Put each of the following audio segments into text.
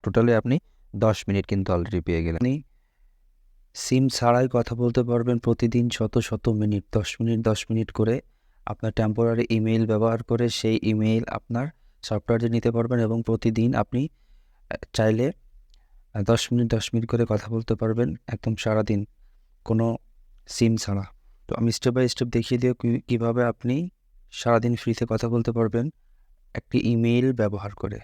Totally আপনি 10 minute কিন্তু already পেয়ে গেলেন। আপনি সিম ছাড়াই কথা বলতে পারবেন প্রতিদিন শত শত মিনিট, 10 মিনিট করে আপনার টেম্পোরারি ইমেইল ব্যবহার করে সেই ইমেইল আপনার সফটওয়্যারে নিতে পারবেন এবং প্রতিদিন আপনি চাইলে 10 মিনিট করে কথা বলতে পারবেন একদম সারাদিন কোনো সিম ছাড়া। তো আমি স্টেপ বাই স্টেপ দেখিয়ে দিই কীভাবে আপনি সারাদিন ফ্রিতে কথা বলতে পারবেন একটি ইমেইল ব্যবহার করে।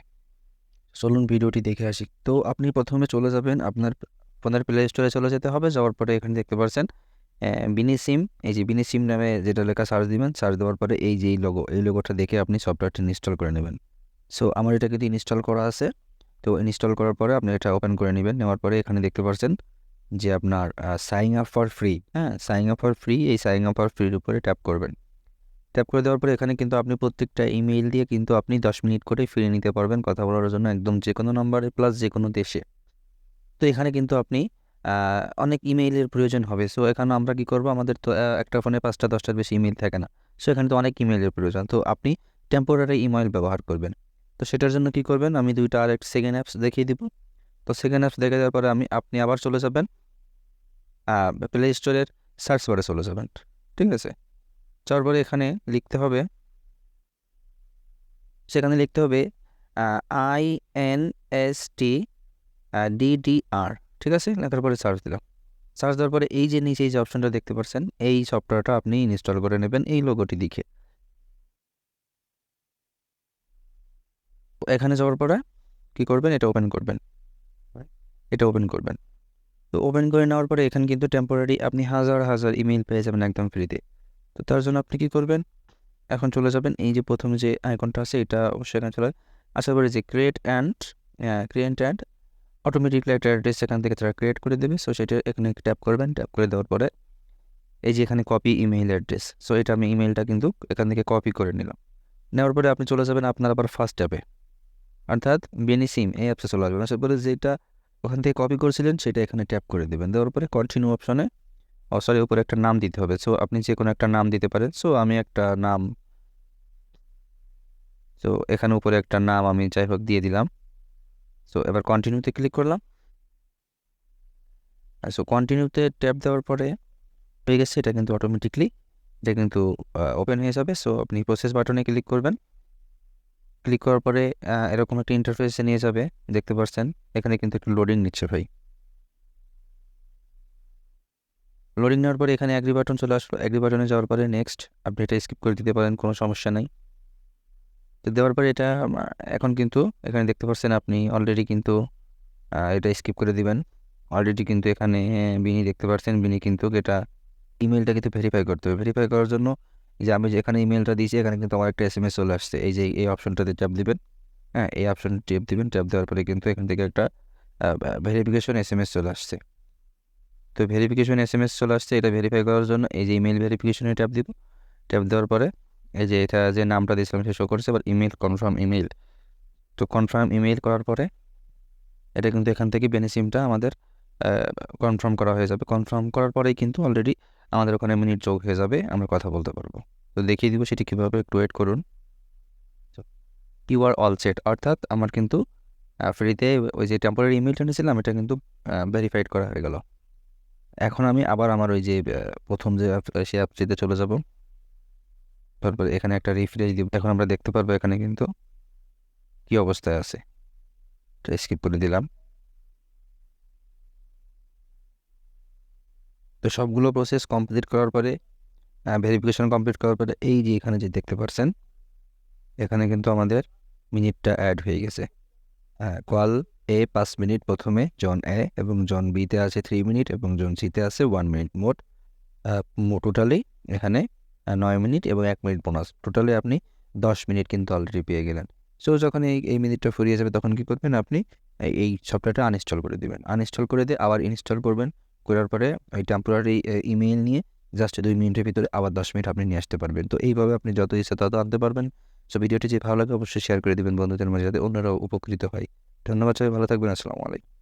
চলুন ভিডিওটি দেখে আসি। তো আপনি প্রথমে চলে যাবেন আপনার ফোনের প্লে স্টোরে চলে যেতে হবে। যাওয়ার পরে এখানে দেখতে পাচ্ছেন বিনি সিম, এই যে বিনি সিম নামে যেটা লেখা সার্চ দিবেন। সার্চ দেওয়ার পরে এই যে এই লোগোটা দেখে আপনি সফটওয়্যারটি ইনস্টল করে নেবেন। সো আমার এটা কিন্তু ইনস্টল করা আছে। তো ইনস্টল করার পরে আপনি এটা ওপেন করে নেবেন। নেওয়ার পরে এখানে দেখতে পাচ্ছেন যে আপনার sign up for free, sign up for free, এই সাইন আপ ফর ফ্রির উপরে ট্যাপ করবেন। ট্যাপ করে দেওয়ার পরে এখানে কিন্তু আপনি প্রত্যেকটা ইমেইল দিয়ে কিন্তু আপনি 10 মিনিট করে ফ্রি নিতে পারবেন কথা বলার জন্য একদম যে কোনো নম্বরে প্লাস যে কোনো দেশে। তো এখানে কিন্তু আপনি অনেক ইমেইলের প্রয়োজন হবে। সো এখানে আমরা কি করব, আমাদের তো একটা ফোনে 5টা 10টার বেশি ইমেইল থাকে না। সো এখানে তো অনেক ইমেইলের প্রয়োজন। তো আপনি টেম্পোরারি ইমেইল ব্যবহার করবেন। তো সেটার জন্য কি করবেন, আমি 2টা আরেকটা সেকেন্ড অ্যাপস দেখিয়ে দিব। তো সেকেন্ড অ্যাপস দেখে দেওয়ার পরে আপনি আবার চলে যাবেন প্লে স্টোরের সার্চ বারে চলে যাবেন। ঠিক আছে, যাওয়ার পরে এখানে লিখতে হবে, সেখানে লিখতে হবে INSTDDR। ঠিক আছে, লেখার পরে সার্চ দিলাম। সার্চ দেওয়ার পরে এই যে নিচে এই যে অপশনটা দেখতে পাচ্ছেন, এই সফটওয়্যারটা আপনি ইনস্টল করে নেবেন এই লোগোটি দেখে। এখানে যাওয়ার পরে কি করবেন, এটা ওপেন করবেন। তো ওপেন করে নেওয়ার পরে এখানে কিন্তু টেম্পোরারি আপনি হাজার হাজার ইমেইল পেয়ে যাবেন একদম ফ্রিতে। তো তার জন্য আপনি কি করবেন, এখন চলে যাবেন এই যে প্রথমে যে আইকনটা আছে এটা অবশ্যই এখানে চলে আসার পরে যে ক্রিয়েট অ্যান্ড অটোমেটিকলি একটা অ্যাড্রেস এখান থেকে তারা ক্রিয়েট করে দেবে। সো সেটা এখানে ট্যাপ করবেন। ট্যাপ করে দেওয়ার পরে এই যে এখানে কপি ইমেইল অ্যাড্রেস, সো এটা আমি ইমেইলটা কিন্তু এখান থেকে কপি করে নিলাম। নেওয়ার পরে আপনি চলে যাবেন আপনার আবার ফার্স্ট অ্যাপে, অর্থাৎ বেনি সিম এই অ্যাপসে চলে আসবেন। আসার পরে যেটা ওখান থেকে কপি করেছিলেন সেটা এখানে ট্যাপ করে দেবেন। দেওয়ার পরে কন্টিনিউ অপশনে উপরে একটা নাম দিতে হবে। সো আপনি যে কোনো একটা নাম দিতে পারেন। সো আমি একটা নাম, সো এখানে উপরে একটা নাম আমি যাই হোক দিয়ে দিলাম। সো এবার কন্টিনিউতে ক্লিক করলাম। সো কন্টিনিউতে ট্যাপ দেওয়ার পরে হয়ে গেছে, এটা কিন্তু অটোমেটিকলি এটা কিন্তু ওপেন হয়ে যাবে। সো আপনি প্রসেস বাটনে ক্লিক করবেন। ক্লিক করার পরে এরকম একটা ইন্টারফেসে নিয়ে যাবে, দেখতে পাচ্ছেন এখানে কিন্তু একটু লোডিং নিচ্ছে ভাই। লোডিং নেওয়ার পরে এখানে অ্যাগ্রি বাটন চলে আসলো। অ্যাগ্রি বাটনে যাওয়ার পরে নেক্সট, আপনি এটা স্কিপ করে দিতে পারেন, কোনো সমস্যা নাই। তো দেওয়ার পরে এটা এখন কিন্তু এখানে দেখতে পাচ্ছেন আপনি অলরেডি কিন্তু এটা স্কিপ করে দিবেন। অলরেডি কিন্তু এখানে বিনি দেখতে পাচ্ছেন, বিনি কিন্তু এটা ইমেলটা কিন্তু ভেরিফাই করতে হবে। ভেরিফাই করার জন্য যে আমি যেখানে ইমেলটা দিয়েছি এখানে কিন্তু আমার একটা SMS চলে আসছে। এই যে এই অপশনটাতে ট্যাপ দিবেন, এই অপশন ট্যাপ দিবেন। ট্যাপ দেওয়ার পরে কিন্তু এখান থেকে একটা ভেরিফিকেশন SMS চলে আসছে। তো ভেরিফিকেশন SMS চলে আসছে, এটা ভেরিফাই করার জন্য এই যে ইমেল ভেরিফিকেশনে ট্যাপ দিব। ট্যাপ দেওয়ার পরে এই যে এটা যে নামটা দিয়েছিলাম সে শো করছে। এবার ইমেল কনফার্ম ইমেল। তো কনফার্ম ইমেল করার পরে এটা কিন্তু এখান থেকে বেনিসিমটা আমাদের কনফার্ম করা হয়ে যাবে। কনফার্ম করার পরেই কিন্তু অলরেডি আমাদের ওখানে মিনিট যোগ হয়ে যাবে, আমরা কথা বলতে পারবো। তো দেখিয়ে দিব সেটি কীভাবে, একটু ওয়েট করুন। ইউ আর অল সেট, অর্থাৎ আমার কিন্তু ফ্রিতে ওই যে টেম্পোরারি ইমেলটা নিয়েছিলাম এটা কিন্তু ভেরিফাইড করা হয়ে গেল। এখন আমি আবার আমার ওই যে প্রথম যে সেই অ্যাপটিতে চলে যাব। তারপর এখানে একটা রিফ্রেশ দিব। এখন আমরা দেখতে পারবো এখানে কিন্তু কি অবস্থায় আছে। তো স্কিপ করে দিলাম। তো সবগুলো প্রসেস কমপ্লিট করার পরে ভেরিফিকেশন কমপ্লিট করার পরে এই যে এখানে যে দেখতে পাচ্ছেন এখানে কিন্তু আমাদের মিনিটটা অ্যাড হয়ে গেছে। কল এ 5 মিনিট প্রথমে জন এ, এবং জন বিতে আছে 3 মিনিট এবং জন সিতে আছে 1 মিনিট। মোট টোটালি এখানে 9 মিনিট এবং 1 মিনিট বোনাস। টোটালি আপনি 10 মিনিট কিন্তু অলরেডি পেয়ে গেলেন। সো যখন এই মিনিটটা ফুরিয়ে যাবে তখন কি করবেন, আপনি এই সফটওয়্যারটা আনইনস্টল করে দিবেন। আনইনস্টল করে দিয়ে আবার ইনস্টল করবেন। করার পরে ওই টেম্পোরারি ইমেইল নিয়ে জাস্ট 2 মিনিটের ভিতরে আবার 10 মিনিট আপনি নিয়ে আসতে পারবেন। তো এইভাবে আপনি যত ইচ্ছা তত আনতে পারবেন। সো ভিডিওটি যে ভালো লাগে অবশ্যই শেয়ার করে দিবেন বন্ধুদের মাঝে, যাতে অন্যরাও উপকৃত হয়। ধন্যবাদ, সবাই ভালো থাকবেন। আসসালামু আলাইকুম।